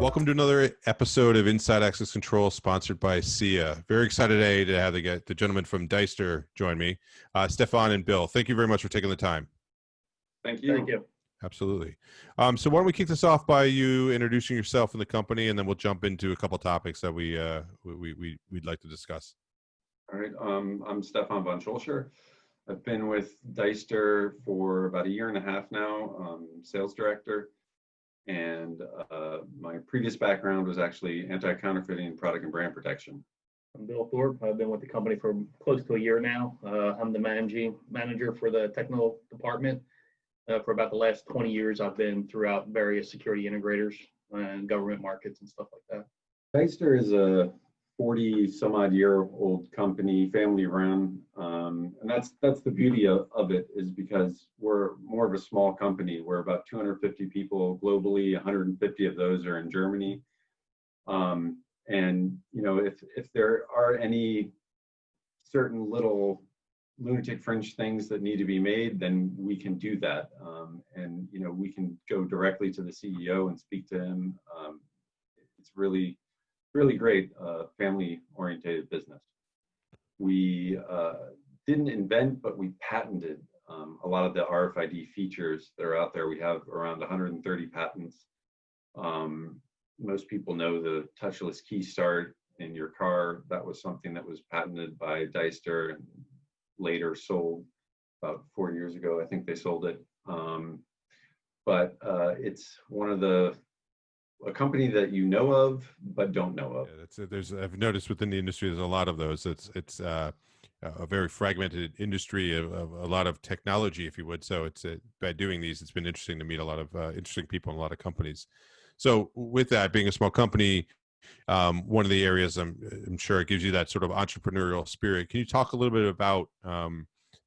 Welcome to another episode of Inside Access Control, sponsored by SIA. Very excited today to have the gentlemen from Deister join me, Stefan and Bill. Thank you very much for taking the time. Thank you. Thank you. Absolutely. So why don't we kick this off by you introducing yourself and the company, and then we'll jump into a couple topics that we'd like to discuss. All right. I'm Stefan von Schulcher. I've been with Deister for about 1.5 years now, sales director. And my previous background was actually anti-counterfeiting and product and brand protection. I'm Bill Thorpe. I've been with the company for close to 1 year now. I'm the managing manager for the technical department. For about the last 20 years, I've been throughout various security integrators and government markets and stuff like that. Deister is a 40-some-odd-year-old company, family run, and that's the beauty of it, is because we're more of a small company. We're about 250 people globally. 150 of those are in Germany. And you know, if there are any certain little lunatic fringe things that need to be made, then we can do that. And you know, we can go directly to the CEO and speak to him. It's really great family-oriented business. We didn't invent, but we patented a lot of the RFID features that are out there. We have around 130 patents. Most people know the touchless key start in your car. That was something that was patented by Deister and later sold about 4 years ago. I think they sold it. But it's one of a company that you know of but don't know of. Yeah, I've noticed within the industry there's a lot of those. It's a very fragmented industry of a lot of technology, if you would. So by doing these, it's been interesting to meet a lot of interesting people in a lot of companies. So with that being a small company, one of the areas I'm sure it gives you that sort of entrepreneurial spirit. Can you talk a little bit about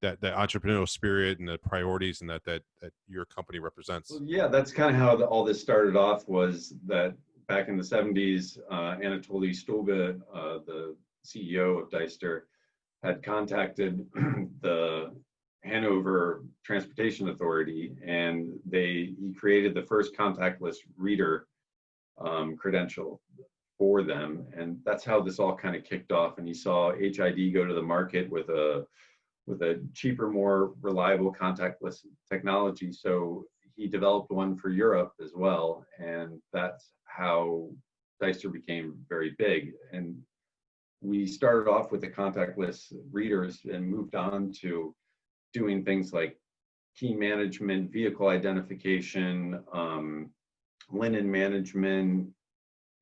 that entrepreneurial spirit and the priorities and that your company represents? Well, yeah, that's kind of how all this started off. Was that back in the 70s, Anatoly Stulga, the CEO of Deister, had contacted the Hanover Transportation Authority, and he created the first contactless reader credential for them, and that's how this all kind of kicked off. And he saw HID go to the market with a cheaper, more reliable contactless technology. So he developed one for Europe as well. And that's how Deister became very big. And we started off with the contactless readers and moved on to doing things like key management, vehicle identification, linen management,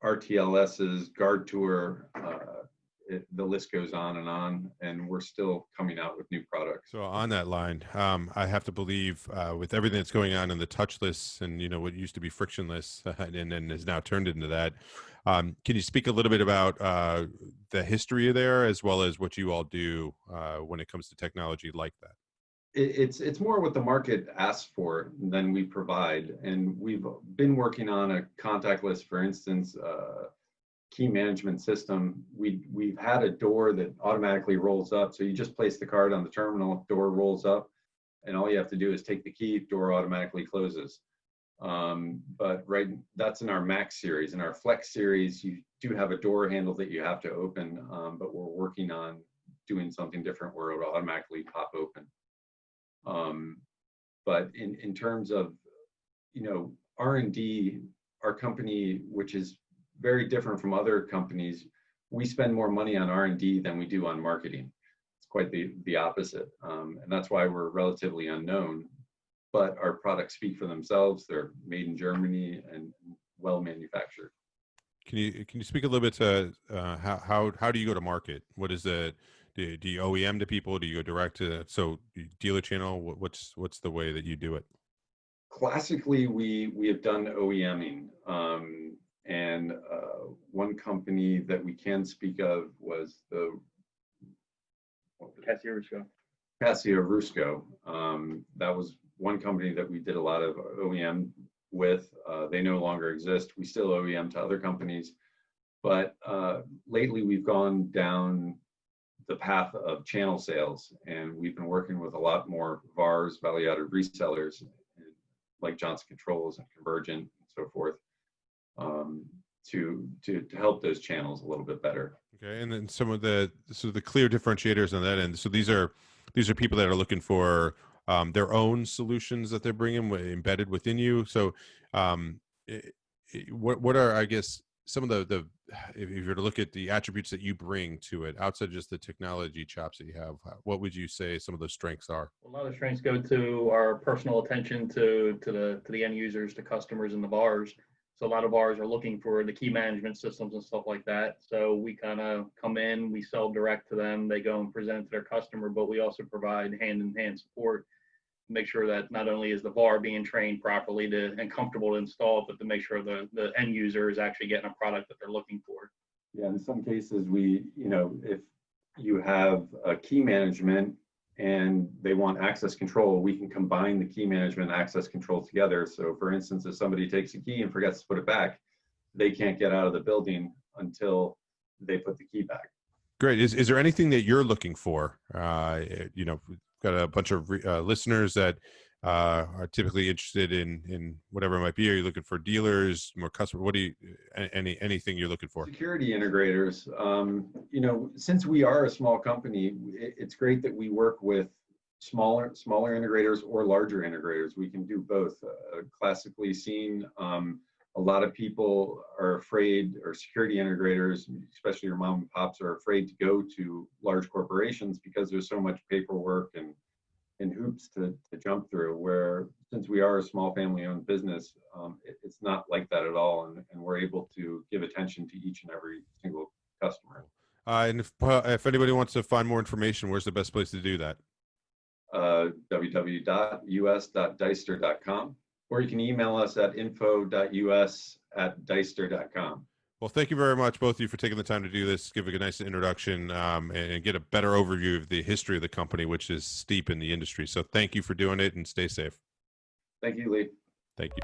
RTLSs, guard tour, the list goes on, and we're still coming out with new products. So on that line, I have to believe with everything that's going on in the touchless and, you know, what used to be frictionless and then has now turned into that, can you speak a little bit about the history there, as well as what you all do when it comes to technology like that? It's more what the market asks for than we provide. And we've been working on a contactless, for instance, key management system. We've had a door that automatically rolls up. So you just place the card on the terminal, door rolls up, and all you have to do is take the key, door automatically closes. But that's in our Max series. In our Flex series, you do have a door handle that you have to open, but we're working on doing something different where it'll automatically pop open. But in terms of, you know, R&D, our company, which is very different from other companies, we spend more money on R&D than we do on marketing. It's quite the opposite. And that's why we're relatively unknown, but our products speak for themselves. They're made in Germany and well manufactured. Can you speak a little bit to how do you go to market? What is the do you OEM to people? Do you go direct to dealer channel? What's the way that you do it? Classically, we have done OEMing, and one company that we can speak of was the Casio Rusco. That was one company that we did a lot of OEM with. They no longer exist. We still OEM to other companies, but lately we've gone down the path of channel sales, and we've been working with a lot more VARs, value-added resellers, like Johnson Controls and Convergent and so forth. to help those channels a little bit better. Okay, and then some of the clear differentiators on that end. So these are people that are looking for their own solutions that they're bringing embedded within you. So, what are, I guess, some of the if you were to look at the attributes that you bring to it outside just the technology chops that you have, what would you say some of those strengths are? A lot of the strengths go to our personal attention to the end users, to customers in the bars. So a lot of bars are looking for the key management systems and stuff like that. So we kind of come in, we sell direct to them, they go and present it to their customer, but we also provide hand-in-hand support to make sure that not only is the bar being trained properly and comfortable to install, but to make sure the end user is actually getting a product that they're looking for. Yeah, in some cases, if you have a key management and they want access control, we can combine the key management and access control together. So for instance, if somebody takes a key and forgets to put it back, they can't get out of the building until they put the key back. Great. Is there anything that you're looking for? We've got a bunch of listeners that are typically interested in whatever it might be. Are you looking for dealers, more customers? What do you, anything you're looking for? Security integrators. Since we are a small company, it's great that we work with smaller integrators or larger integrators. We can do both. Classically seen, a lot of people are afraid, or security integrators, especially your mom and pops, are afraid to go to large corporations because there's so much paperwork and hoops to jump through, where since we are a small family-owned business, it's not like that at all, and we're able to give attention to each and every single customer. And if anybody wants to find more information, where's the best place to do that? www.us.deister.com, or you can email us at info.us@deister.com. Well, thank you very much, both of you, for taking the time to do this, give a nice introduction, and get a better overview of the history of the company, which is steep in the industry. So thank you for doing it, and stay safe. Thank you, Lee. Thank you.